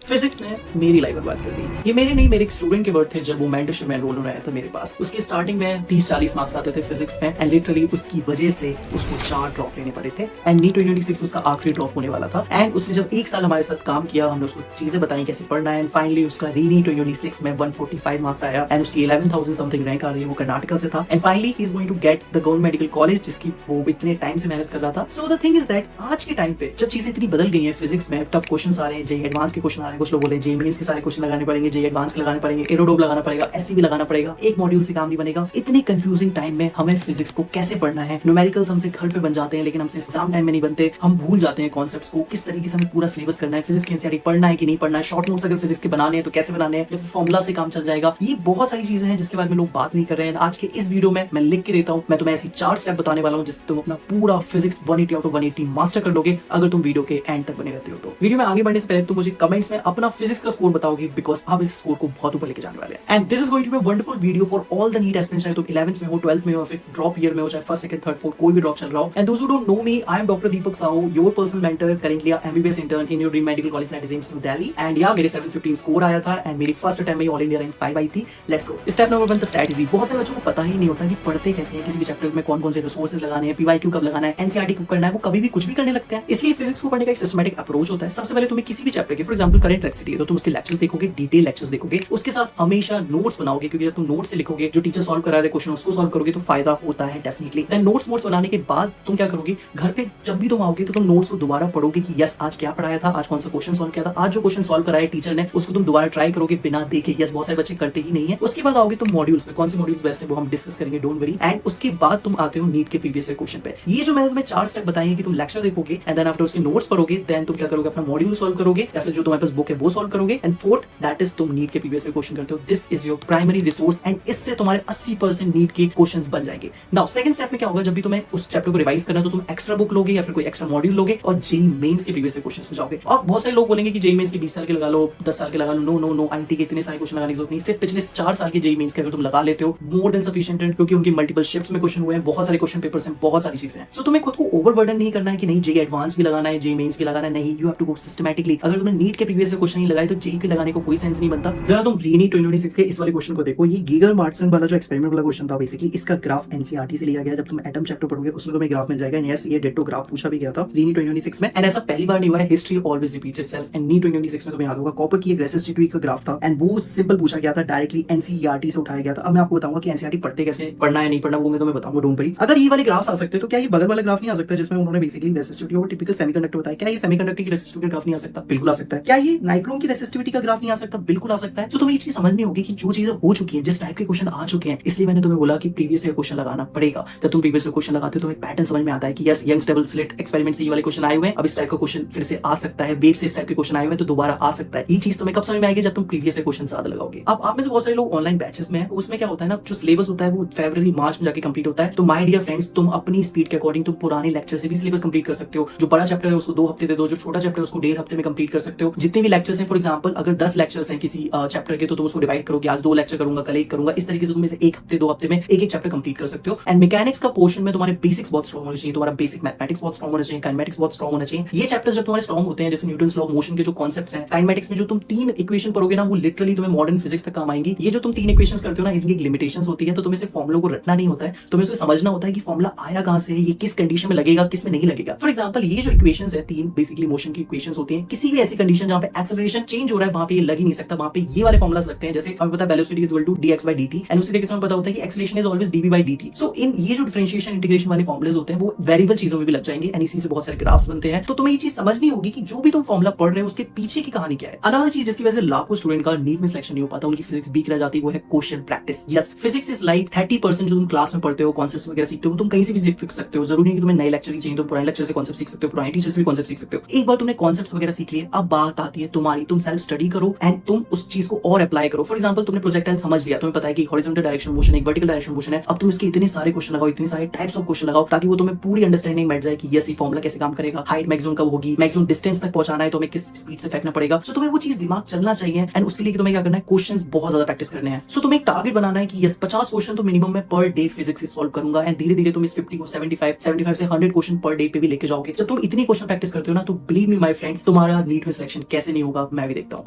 Physics ने मेरी life बर्बाद कर दी। ये मेरे नहीं, मेरे एक स्टूडेंट के वर्ड थे जब वो मेंटरशिप में एनरोल होने आया था मेरे पास। उसके स्टार्टिंग में 30-40 मार्क्स आते थे फिजिक्स में एंड लिटरली उसकी वजह से उसको 4 ड्रॉप लेने पड़े थे एंड नीट 2026 उसका आखिरी ड्रॉप होने वाला था। एंड उसने जब 1 साल हमारे साथ काम किया, हमने उसको चीजें बताई कैसे पढ़ना है एंड फाइनली उसका री नीट 2026 में 145 मार्क्स आया एंड उसकी 11,000 समथिंग रैंक आ रही है। वो कर्नाटका से था and finally he is going to get the government medical college जिसकी वो इतने टाइम से मेहनत कर रहा था। So the thing is that आज के टाइम पे जब चीजें इतनी बदल गई हैं, फिजिक्स में टफ क्वेश्चन आ रहे हैं, जेईई एडवांस के क्वेश्चन आ रहे हैं, कुछ लोग बोले जेईई मेंस के सारे क्वेश्चन लगाने पड़ेंगे, जेईई एडवांस के लगाने पड़ेंगे, एरोडोप लगाना पड़ेगा, एससीबी लगाना पड़ेगा, एक मॉड्यूल से काम नहीं बनेगा। इतनी कंफ्यूजिंग टाइम में हमें फिजिक्स को कैसे पढ़ना है, न्यूमेरिकल्स हमसे घर पे बन जाते हैं लेकिन हमसे एग्जाम टाइम में नहीं बनते, हम भूल जाते हैं कॉन्सेप्ट्स को, किस तरीके से हमें पूरा सिलेबस करना है, फिजिक्स की एनसीईआरटी पढ़ना है कि नहीं पढ़ना है, शॉर्ट नोट्स अगर फिजिक्स के बनाने हैं तो कैसे बनाने हैं, या फिर फॉर्मुला से काम चल जाएगा। ये बहुत सारी चीजें हैं जिसके बारे में लोग बात नहीं कर रहे हैं। आज के इस वीडियो में मैं लिख के देता हूँ, मैं तुम्हें ऐसी 4 स्टेप बताने वाला हूँ जिससे तुम अपना पूरा फिजिक्स 180 आउट ऑफ 180 मास्टर कर लोगे अगर तुम वीडियो के एंड तक बने रहते हो। तो वीडियो में आगे बढ़ने से पहले तुम मुझे कमेंट्स में अपना फिजिक्स का स्कोर बताओगे बिकॉज आप इस स्कोर को बहुत ऊपर लेके जाने वाले हैं। And this is going to be a wonderful video for all the NEET aspirants, चाहे तो 11th में हो, 12th में हो, फिर ड्रॉप ईयर में हो, चाहे फर्स्ट सेकंड थर्ड फोर्थ कोई भी ड्रॉप चल रहा हो। And those who don't know me, I am doctor Deepak Sahu, your personal mentor, currently MBBS intern in your dream medical college that is AIIMS new Delhi. And या मेरे 715 score आया था and मेरी फर्स्ट अटेम्प्ट में all India rank 5 आई थी। Let's go. Step number 1 the strategy. बहुत से बच्चों को पता ही नहीं होता कि पढ़ते कैसे हैं, किसी भी चैप्टर में कौन कौन से रिसोर्सेज लगाने हैं, पीवाईक्यू कब लगाना है, एनसीईआरटी कब करना है, वो कभी भी कुछ भी करने लगते हैं। इसलिए फिजिक्स को पढ़ने का एक सिस्टमैटिक अप्रोच होता है। सबसे पहले तुम्हें किसी भी चैप्टर के, फॉर एग्जांपल करंट इलेक्ट्रिसिटी है तो तुम उसके लेक्चर्स देखोगे, डिटेल लेक्चर्स देखोगे, उसके साथ हमेशा नोट्स बनाओगे क्योंकि जब तुम नोट्स से लिखोगे, जो टीचर सॉल्व करा रहे क्वेश्चन उसको सॉल्व करोगे तो फायदा होता है डेफिनेटली। देन नोट्स बनाने के बाद तुम क्या करोगे, घर पे जब भी तुम आओगे तो तुम नोट्स को दोबारा पढ़ोगे कि यस आज क्या पढ़ाया था, आज कौन सा क्वेश्चन सॉल्व किया था, आज जो क्वेश्चन सॉल्व कराया टीचर ने उसको तुम दोबारा ट्राई करोगे बिना देखे। यस बहुत सारे बच्चे करते ही नहीं है। उसके बाद आओगे तुम मॉड्यूल्स में, कौन से मॉड्यूल्स बेस्ट है वो हम डिस्कस करेंगे, डोंट वरी। एंड उसके बाद तुम आते हो नीट के प्रीवियस ईयर क्वेश्चन पे। ये जो मैंने तुम्हें 4 स्टेप बताए हैं कि तुम लेक्चर देखोगे एंड देन आफ्टर उसके नोट्स पढ़ोगे, देन तुम क्या करोगे, अपना मॉड्यूल सॉल्व करोगे या फिर जो तुम्हारे पास बुक है वो सॉल्व करोगे। एंड फोर्थ दैट इज तुम नीट के प्रीवियस ईयर क्वेश्चन करते हो। This is your primary resource and इससे तुम्हारे 80% नीट के क्वेश्चंस बन जाएंगे। नाउ सेकंड स्टेप में क्या होगा, जब भी तुम्हें उस चैप्टर को रिवाइज करना है तो तुम एक्स्ट्रा बुक लोगे या फिर कोई एक्स्ट्रा मॉड्यूल लोगे और जेईई मेंस के प्रीवियस ईयर क्वेश्चंस पे जाओगे। और बहुत सारे लोग बोलेंगे कि जेईई मेंस के 20 साल के लगा लो, 10 साल के लगा लो। नो नो नो, आईटी के इतने सारे क्वेश्चन लगाने की जरूरत नहीं। सिर्फ पिछले 4 साल के जेईई मेंस के अगर तुम लगा लेते हो मोर देन सफिशिएंट, क्योंकि उनकी मल्टीपल शिफ्ट्स में क्वेश्चन हुए हैं, बहुत सारे क्वेश्चन पेपर्स हैं, बहुत सारी चीजें हैं। सो तुम्हें खुद को ओवरबर्डन नहीं करना है कि नहीं जेईई एडवांस भी लगाना है, जेईई मेंस भी लगाना है। नहीं, you have to go systematically. अगर तुमने नीट के प्रीवियस ईयर क्वेश्चन नहीं लगाए तो जेईई के लगाने को कोई सेंस नहीं बनता। जरा तुम रीनीट 2026 के इस वाले क्वेश्चन को देखो। ये गीगर मार्टसन वाला जो एक्सपेरिमेंट वाला क्वेश्चन था, बेसिकली इसका ग्राफ एनसीईआरटी से लिया गया। जब तुम एटम चैप्टर पढ़ोगे उसमें तुम्हें ग्राफ मिल जाएगा। यस, ये डिट्टो ग्राफ पूछा भी गया था रीनीट 2026 में एंड ऐसा पहली बार नहीं हुआ है। History always repeats itself and NEET 2026 में तुम्हें याद होगा कॉपर की एक रेसिस्टिविटी का ग्राफ था एंड वो सिंपल पूछा गया था, डायरेक्टली एनसीईआरटी से उठाया गया था। अब मैं आपको बताऊंगा कि एनसीईआरटी पढ़ते कैसे, पढ़ना है नहीं पढ़ना वो मैं तुम्हें बताऊंगा, डोंट वरी। अगर ये वाले ग्राफ्स आ सकते तो क्या ये बगल वाला ग्राफ नहीं आ सकता जिसमें उन्होंने बेसिकली रेसिस्टिविटी और टिपिकल सेमीकंडक्टर बताया? क्या ये सेमीकंडक्टर की रेसिस्टिविटी ग्राफ नहीं आ सकता? बिल्कुल आ सकता है। क्या ये नाइक्रोम की रेसिस्टिविटी का ग्राफ नहीं आ सकता? बिल्कुल आ सकता है। तो तुम्हें ये चीज समझनी होगी कि जो चीजें हो चुकी है, जिस टाइप के क्वेश्चन आ चुके हैं, इसलिए मैंने तुम्हें बोला कि प्रीवियस ईयर क्वेश्चन लगाना पड़ेगा। जब तुम प्रीवियस ईयर क्वेश्चन लगाते हो तो एक पैटर्न समझ में आता है कि yes young stable slit experiment से ये वाले क्वेश्चन आए हुए हैं, अब इस टाइप का क्वेश्चन फिर से आ सकता है, वेव से इस टाइप के क्वेश्चन आए हुए हैं तो दोबारा आ सकता है। ये चीज तुम्हें कब समझ में आएगी, जब तुम प्रीवियस ईयर क्वेश्चन ज्यादा लगाओगे। अब आप में से बहुत सारे लोग ऑनलाइन बैचेस में हैं, उसमें क्या होता है ना, जो सिलेबस होता है वो फरवरी मार्च में जाके कंप्लीट होता है। तो माय डियर फ्रेंड्स, तुम अपनी स्पीड के अकॉर्डिंग तुम पुराने लेक्चर से भी सिलेबस कंप्लीट कर सकते हो। जो बड़ा चैप्टर है उसको 2 हफ्ते दे दो, जो छोटा चैप्टर है उसको 1.5 हफ्ते में कंप्लीट कर सकते हो। जितने भी लेक्चर्स हैं, फॉर एग्जांपल अगर 10 लेक्चर्स हैं किसी चैप्टर के तो तुम उसको डिवाइड करो कि आज 2 लेक्चर करूंगा, कल 1 करूंगा। इस तरीके से तुम इसे 1 हफ्ते 2 हफ्ते में एक चैप्टर कंप्लीट कर सकते हो। एंड मैकेनिक्स का पोर्शन में तुम्हारे बेसिक्स बहुत स्ट्रांग होने चाहिए, तुम्हारा बेसिक मैथमेटिक्स बहुत स्ट्रांग होना चाहिए, काइनेमेटिक्स बहुत स्ट्रांग होना चाहिए। ये चैप्टर्स जब तुम्हारे स्ट्रांग होते हैं, जैसे न्यूटन्स लॉ ऑफ मोशन के जो कॉन्सेप्ट्स हैं, काइनेमेटिक्स में जो तुम 3 इक्वेशन पढ़ोगे ना वो लिटरली तुम्हें मॉडर्न फिजिक्स तक काम आएंगी। ये जो तुम 3 इक्वेशंस करते हो ना, इनकी एक लिमिटेशंस होती है, तो तुम्हें सिर्फ फॉर्मुलों को रटना नहीं होता है, तुम्हें उसे समझना होता है कि फॉर्मुला आया कहां से, ये किस कंडीशन में लगेगा, किस में नहीं लगेगा। फॉर एग्जांपल ये जो इक्वेशंस है 3 बेसिकली मोशन की इक्वेशंस होती हैं, किसी भी ऐसी कंडीशन जहां पे एक्सेलरेशन चेंज हो रहा है वहां पे ये लग ही नहीं सकता, वहां पे ये वाले फॉर्मुलास लगते हैं। जैसे हमें पता है velocity is equal to dx/dt and उसी तरीके से हमें पता होता है कि acceleration is always dv/dt। So in ये जो डिफरेंशिएशन इंटीग्रेशन वाले फॉर्मुलास होते हैं वो वेरिएबल चीजों में भी लग जाएंगे एंड इसी से बहुत सारे ग्राफ्स बनते हैं। तो तुम्हें ये चीज समझनी होगी कि जो भी तुम फॉर्मुला पढ़ रहे हो उसके पीछे की कहानी क्या है। अनदर चीज जिसकी वजह से लाखों स्टूडेंट का नीट में सिलेक्शन नहीं हो पाता, उनकी फिजिक्स वीक रह जाती है, वो है question practice. Yes, physics is like 30% जो तुम क्लास में पढ़ते हो, कॉन्सेप्ट्स वगैरह सीखते हो, तुम कहीं से भी सीख सकते हो। जरूरी नहीं कि तुम्हें नए लेक्चर ही चाहिए, तो पुराने लेक्चर से कॉन्सेप्ट सीख सकते हो, पुराने टीचर से भी कॉन्सेप्ट सीख सकते हो। एक बार तुमने कॉन्सेप्ट्स वगैरह सीख लिए, अब बात आती है तुम्हारी, तुम सेल्फ स्टडी करो एंड तुम उस चीज को और अप्लाई करो। फॉर एग्जांपल तुमने प्रोजेक्टाइल समझ लिया, तुम्हें पता है कि हॉरिजॉन्टल डायरेक्शन मोशन एक वर्टिकल डायरेक्शन मोशन है, अब तुम इसके इतने सारे क्वेश्चन लगाओ, इतने सारे टाइप्स ऑफ क्वेश्चन लगाओ ताकि वो तुम्हें पूरी अंडरस्टैंडिंग बैठ जाए कि यस ये फॉर्मुला कैसे काम करेगा, हाइट मैक्सिमम कब होगी, मैक्सिमम डिस्टेंस तक पहुंचाना है तो हमें किस स्पीड से फेंकना पड़ेगा। सो तुम्हें वो चीज दिमाग चलना चाहिए एंड उसके लिए तुम्हें क्या करना है, क्वेश्चंस बहुत ज्यादा प्रैक्टिस करने हैं। सो तुम्हें एक टारगेट बनाना है कि यस 50 क्वेश्चन तो मिनिमम मैं पर डे फिजिक्स से सॉल्व करूंगा एंड धीरे धीरे तुम इस 50 को 75 से 100 क्वेश्चन पर डे पे भी लेके जाओगे। जब तुम इतनी क्वेश्चन प्रैक्टिस करते हो ना तो बिलीव मी माय फ्रेंड्स, तुम्हारा नीट में सिलेक्शन कैसे नहीं होगा मैं भी देखता हूँ।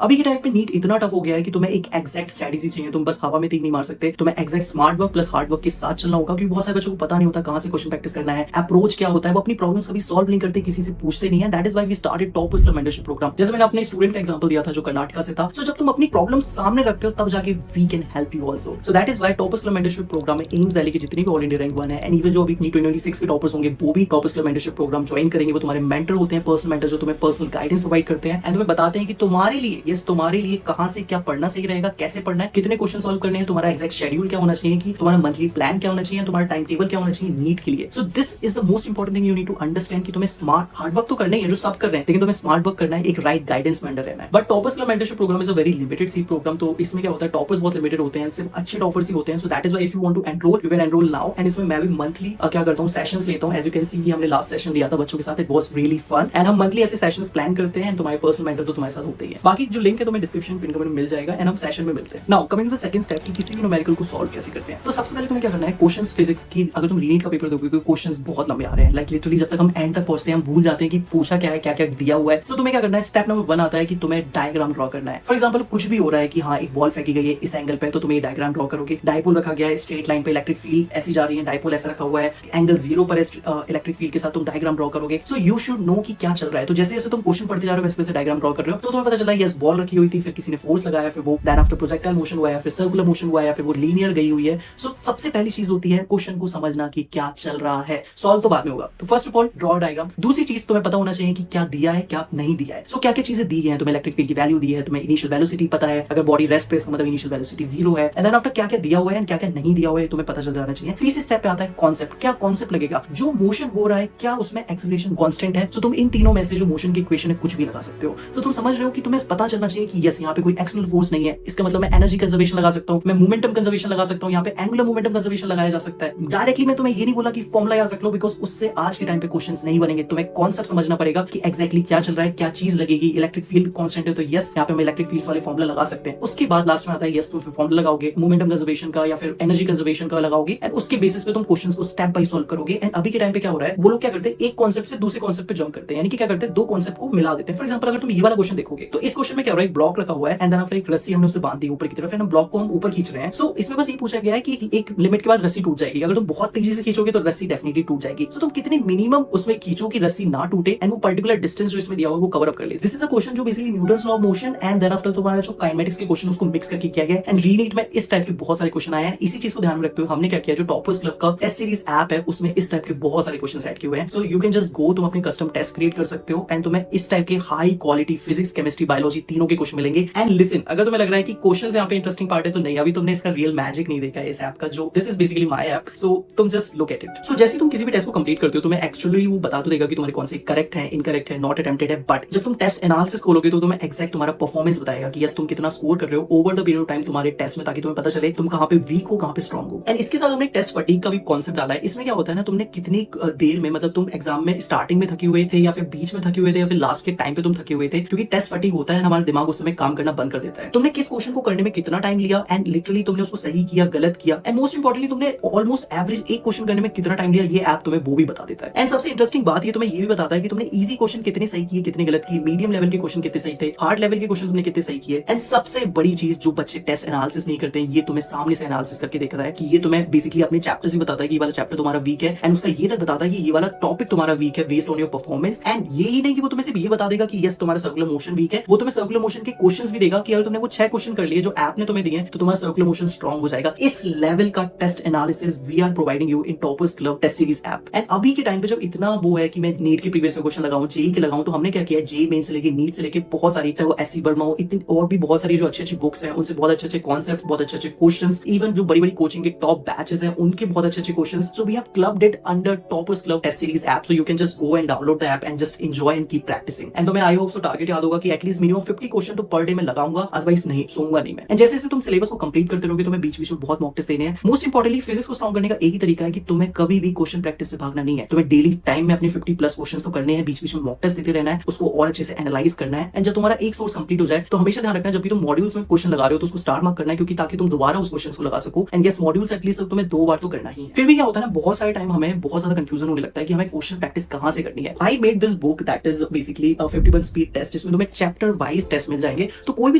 अभी के टाइम पे नीट इतना टफ हो गया है कि तुम्हें एक एग्जैक्ट स्ट्रेटेजी चाहिए, तुम बस हवा में तीर नहीं मार सकते, तुम्हें exact smart work plus hard work के साथ चलना होगा, क्योंकि बहुत सारे बच्चों को पता नहीं होता कहां से क्वेश्चन प्रैक्टिस करना है, अप्रोच क्या होता है, वो अपनी प्रॉब्लम्स कभी सॉल्व नहीं करते, किसी से पूछते नहीं है। That is why we started toppers club mentorship program. जैसे मैंने अपने स्टूडेंट का एग्जांपल दिया था जो कर्नाटका से था। सो जब तुम अपनी प्रॉब्लम सामने रखते हो तब जाके we can help you also. So that is why toppers club mentorship program में एम्स वैली के जितने भी ऑल इंडिया रैंक 1 है एंड इवन जो अभी 2026 के टॉपर्स होंगे वो भी toppers club mentorship program join करेंगे। वो तुम्हारे मेंटर होते हैं, पर्सनल मेंटर जो तुम्हें पर्सनल गाइडेंस प्रोवाइड करते हैं एंड तुम्हें बताते हैं कि तुम्हारे लिए तुम्हारे लिए कहां से क्या पढ़ना सही रहेगा, कैसे पढ़ना है, कितने क्वेश्चन सॉल्व करने हैं, तुम्हारा एग्जैक्ट शेड्यूल क्या होना चाहिए, कि तुम्हारा मंथली प्लान क्या होना चाहिए, तुम्हारा टाइम टेबल क्या होना चाहिए नीट के लिए। So this is the most important thing you need to understand कि तुम्हें स्मार्ट हार्ड वर्क तो करना ही है जो सब कर रहे हैं, लेकिन तुम्हें स्मार्ट वर्क करना है, एक राइट गाइडेंस में अंडर रहना है। But toppers club mentorship program is a very limited seat program. तो इसमें क्या होता है, टॉपर्स बहुत लिमिटेड होते हैं, सिर्फ अच्छे टॉपर्स ही होते हैं। So that is why if you want to enroll you can enroll now. And इसमें मैं भी मंथली क्या करता हूं, सेशंस लेता हूं। एज यू कैन सी हमने लास्ट सेशन लिया था बच्चों के साथ, it was really fun and हम मंथली ऐसे सेशंस प्लान करते हैं। तुम्हारे पर्सनल मेंटर तो तुम्हारे साथ होते ही है। बाकी जो लिंक है तुम्हें डिस्क्रिप्शन पिन कमेंट में मिल जाएगा एंड हम सेशन में मिलते हैं। Now coming to the second step कि किसी भी न्यूमेरिकल को सॉल्व कैसे करते हैं। तो सबसे पहले तुम्हें क्या करना है, क्वेश्चंस फिजिक्स की अगर तुम रीनीट का पेपर दोगे क्योंकि क्वेश्चंस बहुत लंबे आ रहे हैं, लाइक लिटरली जब तक हम एंड तक पहुंचते हैं हम भूल जाते हैं कि पूछा क्या है, क्या क्या दिया हुआ है। सो तुम्हें क्या करना है, स्टेप नंबर 1 आता है कि तुम्हें डायग्राम ड्रॉ करना है। फॉर एग्जांपल कुछ भी हो रहा है कि हाँ एक बॉल फेंकी गई है इस एंगल पे, तो तुम्हें डायग्राम ड्रॉ करोगे। डायपोल रखा गया है स्ट्रेट लाइन पे, इलेक्ट्रिक फील्ड ऐसी जा रही है, डायपोल ऐसा रखा हुआ है, एंगल 0 पर इलेक्ट्रिक फील्ड के साथ तुम डायग्राम ड्रॉ करोगे। सो यू शुड नो कि क्या चल रहा है। तो जैसे जैसे तुम क्वेश्चन पढ़ते जा रहे हो वैसे वैसे डायग्राम ड्रॉ कर रहे हो तो तुम्हें पता चला यस बॉल रखी हुई थी, फिर किसी ने फोर्स लगाया, फिर वो देन आफ्टर प्रोजेक्टाइल मोशन हुआ है, फिर सर्कुलर मोशन हुआ है, फिर वो लीनियर गई हुई है। सो सबसे पहली चीज होती है क्वेश्चन को समझना कि क्या चल रहा है, सॉल्व तो बाद में होगा। तो first of all draw diagram. दूसरी चीज तुम्हें पता होना चाहिए कि क्या दिया है क्या नहीं दिया है। सो क्या क्या चीजें दी है, तुम्हें इलेक्ट्रिक फील्ड की वैल्यू दी है, तुम्हें इनिशियल वेलोसिटी पता है, अगर बॉडी रेस्ट पे इसका मतलब इनिशियल वेलोसिटी 0 है, एंड देन आफ्टर क्या क्या दिया हुआ है एंड क्या क्या नहीं दिया हुआ है तुम्हें पता चल जाना चाहिए। तीसरे स्टेप पे आता है कॉन्सेप्ट। क्या कॉन्सेप्ट लगेगा, जो मोशन हो रहा है क्या उसमें एक्सेलरेशन कांस्टेंट है। तो तुम इन तीनों में से जो मोशन की इक्वेशन है कुछ भी लगा सकते हो। तो तुम समझ रहे हो कि तुम्हें पता चलना चाहिए कि यस यहाँ पे कोई एक्सटर्नल फोर्स नहीं है, इसका मतलब मैं एनर्जी कंजर्वेशन लगा सकता हूँ, मैं मोमेंटम कंजर्वेशन लगा सकता हूँ, यहाँ पे एंगुलर मोमेंटम कंजर्वेशन लगाया जा सकता है। डायरेक्टली मैं तुम्हें ये नहीं बोला कि फॉर्मूला याद रख लो, बिकॉज उससे आज के टाइम पे क्वेश्चंस नहीं बनेंगे। तुम्हें कॉन्सेप्ट समझना पड़ेगा कि एक्जैक्टली क्या चल रहा है, क्या चीज लगेगी। इलेक्ट्रिक फील्ड कांस्टेंट है तो यस यहाँ पे हम इलेक्ट्रिक फील्ड्स वाले फॉर्मूला लगा सकते हैं। उसके बाद लास्ट में आता है यस तुम फिर फॉर्मूला लगाओगे मोमेंटम कंजर्वेशन का या फिर एनर्जी कंजर्वेशन का लगाओगे एंड उसके बेसिस पे तुम क्वेश्चंस को स्टेप बाय सॉल्व करोगे। एंड अभी के टाइम पे क्या हो रहा है, वो लोग क्या करते हैं एक कॉन्सेप्ट से दूसरे कॉन्सेप्ट पे जंप करते हैं, यानी कि क्या करते हैं दो कॉन्सेप्ट को मिला देते हैं। फॉर एग्जांपल अगर तुम ये वाला क्वेश्चन देखोगे तो इस क्वेश्चन में क्या हो रहा है, एक ब्लॉक रखा हुआ है एंड देन आफ्टर एक रस्सी हमने उसे बांध दी ऊपर की तरफ एंड हम ब्लॉक को हम ऊपर खींच रहे हैं। सो इसमें बस ये पूछा गया है कि एक लिमिट के बाद रस्सी टूट जाएगी, अगर तुम बहुत तेजी से खींचोगे तो रस्सी डेफिनेटली टूट जाएगी। सो तुम कितने मिनिमम उसमें खींचो कि रस्सी ना टूटे एंड वो पर्टिकुलर डिस्टेंस जो इसमें दिया हुआ है वो कवर अप कर ले। दिस इज अ क्वेश्चन जो basically Newton's law of motion and then after तुम्हारा जो काइनेमेटिक्स के क्वेश्चन उसको मिक्स करके किया गया एंड रीनीट में इस टाइप के बहुत सारे क्वेश्चन आए हैं। इसी चीज को ध्यान में रखते हुए हमने क्या किया, जो टॉपर्स क्लब का टेस्ट सीरीज ऐप है उसमें इस टाइप के बहुत सारे क्वेश्चन ऐड किए हुए हैं। सो यू कैन जस्ट गो, तुम अपनी कस्टम टेस्ट क्रिएट कर सकते हो एंड तुम्हें इस टाइप के high quality physics chemistry biology तीनों के क्वेश्चन मिलेंगे। एंड लिसन, अगर तुम्हें लग रहा है कि क्वेश्चन यहाँ पे इंटरेस्टिंग पार्ट है तो नहीं, अभी तुमने इसका रियल मैजिक नहीं देखा है इस ऐप का, जो this is basically my app. So तुम just look at it. So जैसे तुम किसी भी टेस्ट को कंप्लीट करते हो तुम्हें एक्चुअली वो बता तो देगा कि तुम्हारे कौन से करेक्ट है, इनकरेक्ट है, नॉट अटेम्प्टेड है। बट जब तुम टेस्ट एनालिसिस खोलोगे तो तुम्हें एक्जैक्ट तुम्हारा परफॉर्मेंस बताएगा कि यस तुम कितना स्कोर कर रहे हो over the period of time तुम्हारे टेस्ट में, ताकि तुम्हें पता चले तुम कहां पे वीक हो कहां पे स्ट्रांग हो। एंड इसके साथ हमने टेस्ट फटीग का भी कॉन्सेप्ट डाला है। इसमें क्या होता है ना, तुमने कितनी देर में, मतलब तुम एग्जाम में स्टार्टिंग में थके हुए थे या फिर बीच में थके हुए थे या फिर लास्ट के टाइम पे तुम थके हुए थे, क्योंकि टेस्ट फटीग होता है हमारा दिमाग उस समय काम करना बंद कर देता है। तुमने किस क्वेश्चन को करने में कितना टाइम लिया एंड लिटरली तुमने उसको सही किया गलत किया एंड मोस्ट इंपोर्टेंटली तुमने ऑलमोस्ट एवरेज एक क्वेश्चन करने में कितना टाइम लिया, ये ऐप तुम्हें वो भी बता देता है। एंड सबसे इंटरेस्टिंग बात ये तुम्हें ये भी बताता है कि तुमने इजी क्वेश्चन कितने सही किए कितने गलत किए, मीडियम लेवल के क्वेश्चन कितने सही थे, हार्ड लेवल के क्वेश्चन तुमने कितने सही किए। एंड सबसे बड़ी चीज जो बच्चे टेस्ट एनालिसिस नहीं करते हैं, ये तुम्हें सामने से एनालिसिस करके देखता है कि ये तुम्हें बेसिकली अपने चैप्टर्स भी बताता है कि ये वाला चैप्टर तुम्हारा वीक है एंड उसका ये तक बताता है कि ये वाला टॉपिक तुम्हारा वीक है based on your performance. And ये ही नहीं कि वो तुम्हें सिर्फ ये बता देगा कि यस तुम्हारा सर्कुलर मोशन वीक है, वो तुम्हें सर्कुलर मोशन के क्वेश्चंस भी देगा कि अगर तुमने वो 6 क्वेश्चन कर लिए जो ऐप ने तुम्हें दिए तो तुम्हारा सर्कुलर मोशन स्ट्रांग हो जाएगा। इस लेवल का test analysis we are providing you in toppers club test series app. And अभी के टाइम पे जब इतना वो है कि मैं नीट के प्रीवियस क्वेश्चन लगाऊं, जेईई के लगाऊं, तो हमने क्या किया, जेईई मेन से लेके नीट से लेके बहुत सारी, चाहे वो एससी वर्मा हो, इतनी और भी बहुत सारी जो अच्छी अच्छी बुक्स हैं उनसे बहुत अच्छे अच्छे कॉन्सेप्ट, बहुत अच्छे अच्छे क्वेश्चंस, इवन जो बड़ी बड़ी कोचिंग के टॉप बैचेस हैं उनके बहुत अच्छे अच्छे questions, so we have clubbed it under toppers club test series app. So you can just go and download the app and just enjoy and keep practicing. And तो मैं I hope so target याद होगा कि at least minimum 50 question तो per day में लगाऊंगा, otherwise नहीं सोऊंगा नहीं मैं। एंड जैसे जैसे तुम सिलेबस को कंप्लीट करते रहोगे तुम्हें बीच बीच में बहुत मॉक टेस्ट देने हैं। मोस्ट इंपोर्टेंटली फिजिक्स को स्ट्रांग करने का एक ही तरीका है कि तुम्हें कभी भी क्वेश्चन प्रैक्टिस से भागना नहीं है, तुम्हें डेली टाइम में अपने 50+ क्वेश्चंस तो करने हैं, बीच बीच में मॉक टेस्ट देते रहना है, उसको और अच्छे से एनालाइज करना है। एंड जब तुम्हारा एक सोर्स कंप्लीट हो जाए तो हमेशा ध्यान रखना जब भी तुम मॉड्यूल्स में क्वेश्चन लगा रहे हो तो उसको स्टार मार्क करना है, क्योंकि ताकि तुम दोबारा उस क्वेश्चन को लगा सको। एंड यस मॉड्यूल्स एटलीस्ट तुम्हें 2 बार तो करना ही है। फिर भी क्या होता है ना, बहुत सारे टाइम हमें बहुत ज्यादा कंफ्यूजन होने लगता है कि हमें क्वेश्चन प्रैक्टिस कहां से करनी है। I made this book that is basically 51 speed test, जिसमें तुम्हें चैप्टर वाइज टेस्ट मिल जाएंगे। तो कोई भी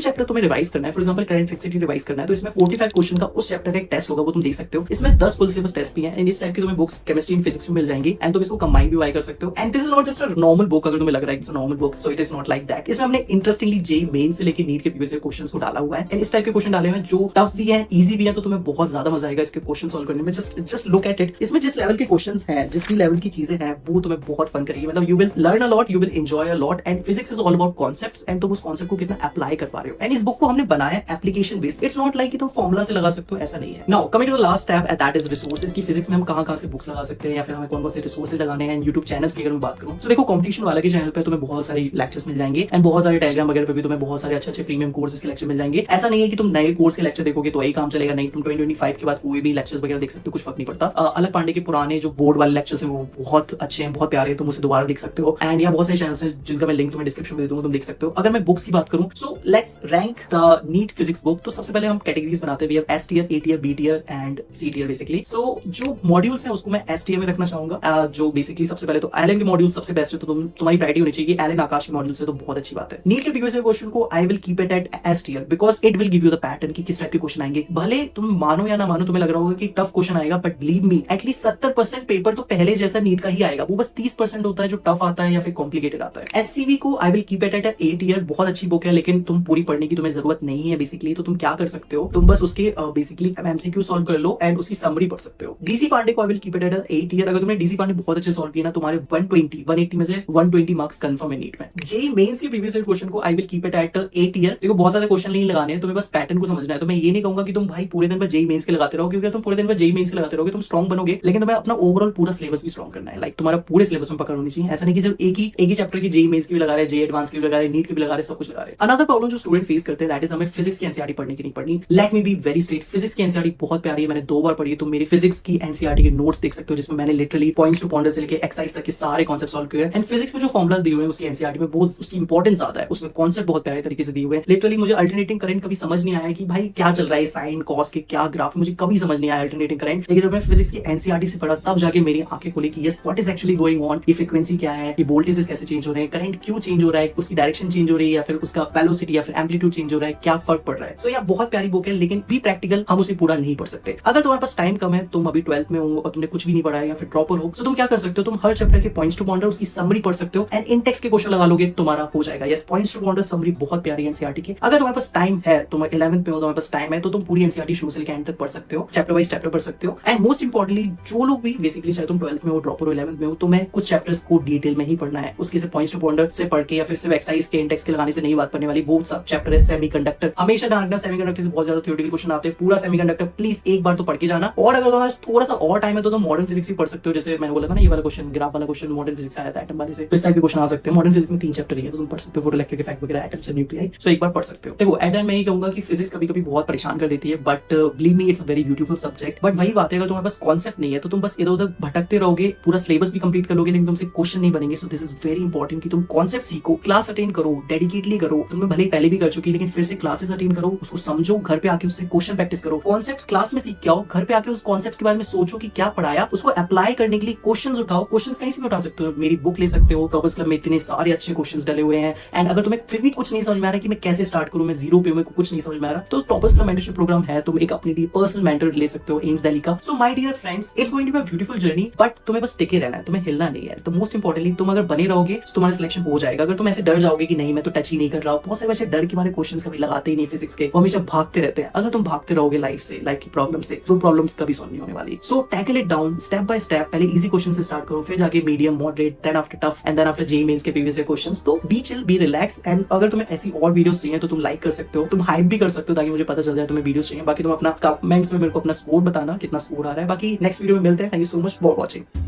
चैप्टर तुम्हें रिवाइज करना है, for example current electricity revise करना है, तो इसमें 45 क्वेश्चन का उस चैप्टर का एक टेस्ट होगा, वो तुम देख सकते हो। इसमें 10 फुल सिलेबस टेस्ट भी है एंड इस टाइप की तुम्हें बुक्स केमिस्ट्री एंड फिजिक्स में मिल जाएंगी एंड तुम इसको कंबाइन भी बाय कर सकते हो। And this is not just a normal book, अगर तुम्हें लग रहा है it's a normal book, so it is not like that. इसमें हमने इंटरेस्टिंगली जेईई मेन से लेकर नीट के प्रीवियस ईयर क्वेश्चंस को डाला हुआ है एंड इस टाइप के क्वेश्चन डाले हुए हैं जो टफ भी है, इजी भी है, तो तुम्हें बहुत ज्यादा मजा आएगा इसके क्वेश्चन सॉल्व करने में। Just look at it. इसमें जिस लेवल के क्वेश्चंस हैं, जिस भी लेवल की चीजें हैं, वो तुम्हें बहुत फन करेगी। मतलब you will learn a lot, you will enjoy a lot and physics is all about concepts and तुम उस कॉन्सेप्ट को कितना अप्लाई कर पा रहे हो। एंड इस बुक को हमने बनाया application based. It's not like कि तुम फॉर्मुला से लगा सकते हो, ऐसा नहीं है। Now coming to the last step and that is resources की फिजिक्स में हम कहां से बुक्स लगा सकते हैं या फिर हमें कौन कौन से रिसोर्सेज लगाने हैं। यूट्यूब चैनल्स की अगर मैं बात करूं तो देखो कॉम्पिटिशन वाला के चैनल पे तुम्हें बहुत सारे लेक्चर्स मिल जाएंगे एंड बहुत सारे टेलीग्राम वगैरह पे भी तुम्हें बहुत सारे अच्छे प्रीमियम कोर्सेज के लेक्चर मिल जाएंगे। ऐसा नहीं है कि तुम नए कोर्स के लेक्चर देखोगे तो वही काम चलेगा, नहीं। तुम 2025 के बाद कोई भी लेक्चर्स वगैरह देख सकते हो, कुछ फर्क नहीं पड़ता। अलग पांडे के पुराने जो बोर्ड वाले लेक्चर्स हैं वो बहुत अच्छे हैं, बहुत प्यारे हैं, तुम उसे दोबारा देख सकते हो। एंड यहाँ बहुत सारे चैनल्स हैं जिनका मैं लिंक तुम्हें डिस्क्रिप्शन में दे दूंगा, तुम देख सकते हो। अगर मैं बुक्स की बात करूं so let's rank the NEET physics book. तो सबसे पहले हम कैटेगरीज बनाते हैं, we have S tier, A tier, B tier and C tier basically. So जो मॉड्यूल्स हैं उसको मैं एस टियर में रखना चाहूंगा। जो बेसिकली सबसे पहले तो एलन के मॉड्यूल सबसे बेस्ट है, तो तुम्हारी प्रायोरिटी होनी चाहिए एलन आकाश के मॉड्यूल से, तो बहुत अच्छी बात है। नीट के प्रीवियस ईयर क्वेश्चन को I will keep it at S tier because it will give you the pattern कि किस टाइप के क्वेश्चन आएंगे। भले तुम मानो या ना मानो, तुम्हें लग रहा होगा कि टफ क्वेश्चन आएगा, but believe me at least 70% paper तो पहले जैसा नीट का ही आएगा। वो बस 30% होता है जो टफ आता है या फिर कॉम्प्लिकेटेड आता है। एससीवी को I will keep it at A tier. बहुत अच्छी बुक है लेकिन तुम पूरी पढ़ने की तुम्हें जरूरत नहीं है बेसिकली। तो तुम क्या कर सकते हो, तुम बस उसके बेसिकली एमसीक्यू सॉल्व कर लो एंड उसकी समरी पढ़ सकते हो। डीसी पांडे को I will keep it at A tier. अगर तुमने डीसी पांडे बहुत अच्छे सॉल्व किया ना, तुम्हारे 180 में से 120 मार्क्स कंफर्म है नीट में। जेईई मेंस के प्रीवियस ईयर क्वेश्चन को I will keep it at A tier. देखो बहुत ज्यादा क्वेश्चन नहीं लगाने हैं, तुम्हें बस पैटर्न को समझना है। तो मैं ये नहीं कहूंगा कि तुम भाई पूरे दिन पर जेईई मेंस के लगाते रहो, क्योंकि तुम पूरे दिन पर जेईई मेंस के लगाते रहोगे तुम स्ट्रॉन्ग बनोगे, लेकिन तुम्हें अपना ओवरऑल पूरा सिलेबस भी स्ट्रॉन्ग करना है। लाइक तुम्हारा पूरे सिलेबस में पकड़ होनी चाहिए। ऐसा नहीं कि सिर्फ एक ही चैप्टर की जेईई मेंस की भी लगा रहे हैं, जेईई एडवांस की भी लगा रहे हैं, नीट की भी लगा रहे हैं, सब कुछ लगा रहे हैं। अनदर प्रॉब्लम जो स्टूडेंट फेस करते हैं दैट इज हमें फिजिक्स की एनसीईआरटी पढ़नी की नहीं पढ़नी। Let me be very straight, physics की एनसीईआरटी बहुत प्यारी है, मैंने 2 बार पढ़ी है। तुम मेरी फिजिक्स की एनसीईआरटी के नोट्स देख सकते हो जिसमें मैंने लिटरली पॉइंट्स टू पॉइंटर से लेके एक्सरसाइज तक के सारे कॉन्सेप्ट सॉल्व किए हैं। एंड फिजिक्स में जो फॉर्मुला दिए हुए हैं उसकी एनसीईआरटी में बहुत उसकी इंपॉर्टेंस ज्यादा है, उसमें कॉन्सेप्ट बहुत प्यारे तरीके से दिए हुए हैं। लिटरली मुझे अल्टरनेटिंग करंट कभी समझ नहीं आया कि भाई क्या चल रहा है, साइन कॉस के क्या ग्राफ, मुझे कभी समझ नहीं आया अल्टरनेटिंग करंट। लेकिन जब मैं फिजिक्स की एनसीईआरटी से पढ़ा तब जाके मेरी आंखें खुली कि yes what is actually going on, ये फ्रीक्वेंसी क्या है, ये वोल्टेजेस कैसे चेंज हो रहे हैं, करंट क्यों चेंज हो रहा है, उसकी डायरेक्शन चेंज हो रही है या फिर उसका वेलोसिटी या फिर एम्पलीट्यूड चेंज हो रहा है, क्या फर्क पड़ रहा है। सो यह बहुत प्यारी बुक है लेकिन भी प्रैक्टिकल हम उसे पूरा नहीं पढ़ सकते। अगर तुम्हारे पास टाइम कम है, तुम अभी 12th में हो और तुमने कुछ भी नहीं पढ़ा है या फिर ड्रॉपर हो, तो तुम क्या कर सकते हो, तुम हर चैप्टर के पॉइंट्स टू पॉइंटर उसकी समरी पढ़ सकते हो एंड इन टेक्स्ट के क्वेश्चन लगा लोगे, तुम्हारा हो जाएगा। Yes points to pointer summary बहुत प्यारी है एनसीईआरटी की। अगर तुम्हारे पास टाइम है, तुम 11th में हो, तुम्हारे पास टाइम है, तो तुम पूरी एनसीईआरटी शुरू से लेकर एंड तक पढ़ सकते हो, चैप्टर वाइज चैप्टर पढ़ सकते हो। एंड मोस्ट इंपॉर्टेंटली जो लोग भी बेसिकली चाहे तुम 12th में हो, ड्रॉपर हो, 11th में हो, तो मैं कुछ चैप्टर्स को डिटेल में ही पढ़ना है, उसके से पॉइंट्स टू पॉइंटर से पढ़ के या फिर सिर्फ एक्सरसाइज के इंडेक्स के लगाने से नहीं बात करने वाली। वो सब चैप्टर है सेमीकंडक्टर। हमेशा ध्यान रखना सेमीकंडक्टर से बहुत ज्यादा थ्योरेटिकल क्वेश्चन आते हैं, पूरा सेमीकंडक्टर प्लीज एक बार तो पढ़ के जाना। और अगर तुम्हारे पास थोड़ा सा और टाइम है तो तुम मॉडर्न फिजिक्स भी पढ़ सकते हो। जैसे मैंने बोला था ना ये वाला क्वेश्चन, ग्राफ वाला क्वेश्चन मॉडर्न फिजिक्स आया था एटम वाले से, इस टाइप के क्वेश्चन आ सकते हैं। मॉडर्न फिजिक्स में 3 चैप्टर है तो तुम पढ़ सकते हो, फोटोइलेक्ट्रिक इफेक्ट वगैरह, एटम्स एंड न्यूक्लियाई, सो एक बार पढ़ सकते हो। देखो एट द एंड मैं ये कहूंगा कि फिजिक्स कभी-कभी बहुत परेशान कर देती है, but believe me it's a very beautiful subject. But वही बात है, अगर तुम्हारे पास कॉन्सेप्ट नहीं है तो तुम बस इधर-उधर भटकते रहोगे, पूरा सिलेबस भी कंप्लीट कर लोगे लेकिन तुमसे क्वेश्चन नहीं बनेंगे। सो दिस इज वेरी इंपॉर्टेंट कि तुम कॉन्सेप्ट सीखो, क्लास अटेंड करो, डेडिकेटली करो। तुमने भले पहले भी कर चुकी लेकिन फिर से क्लासेस अटेंड करो, उसको समझो, घर पे आके उससे क्वेश्चन प्रैक्टिस करो। कॉन्सेप्ट्स क्लास में सीख के आओ, घर पे आके उस कॉन्सेप्ट के बारे में सोचो कि क्या पढ़ाया, उसको अप्लाई करने के लिए क्वेश्चंस उठाओ। क्वेश्चंस कहीं से भी उठा सकते हो, मेरी बुक ले सकते हो, टॉपर्स क्लब में इतने सारे अच्छे क्वेश्चंस डले हुए हैं। एंड अगर तुम्हें फिर भी कुछ नहीं समझ में आ रहा कि मैं कैसे स्टार्ट करूं, मैं जीरो पे हूं, मेरे को कुछ नहीं समझ में आ रहा, तो टॉपर्स क्लब मेंटरशिप प्रोग्राम है, तुम एक अपने लिए पर्सनल मेंटर ले सकते हो एम्स दिल्ली का। So my dear friends, it's going to be a beautiful journey, but तुम्हें बस टिके रहना है, तुम्हें हिलना नहीं है। तो मोस्ट इंपॉर्टेंटली तुम अगर बने रहोगे तो तुम्हारा सिलेक्शन हो जाएगा। अगर तुम ऐसे डर जाओगे कि नहीं मैं तो टच ही नहीं कर रहा हूं, बहुत सारे ऐसे डर के हमारे क्वेश्चंस कभी लगाते ही नहीं फिजिक्स के, वो हमेशा भागते रहते हैं। अगर तुम भागते रहोगे लाइफ से, लाइफ की प्रॉब्लम से, तो प्रॉब्लम्स कभी सॉल्व नहीं होने वाली। So tackle it down step by step. पहले इजी क्वेश्चन से स्टार्ट करो, फिर जाके medium, moderate, then after tough and then after JEE mains के प्रीवियस ईयर क्वेश्चंस। तो be chill, be relax. And अगर तुम्हें ऐसी और वीडियोस चाहिए तो तुम लाइक कर सकते हो, तुम हाइप भी कर सकते हो ताकि मुझे पता चल जाए तुम्हें वीडियोस चाहिए। बाकी तुम अपना कमेंट्स में मेरे को अपना स्कोर बताना कितना स्कोर आ रहा है। बाकी नेक्स्ट वीडियो में मिलते हैं। Thank you so much for watching.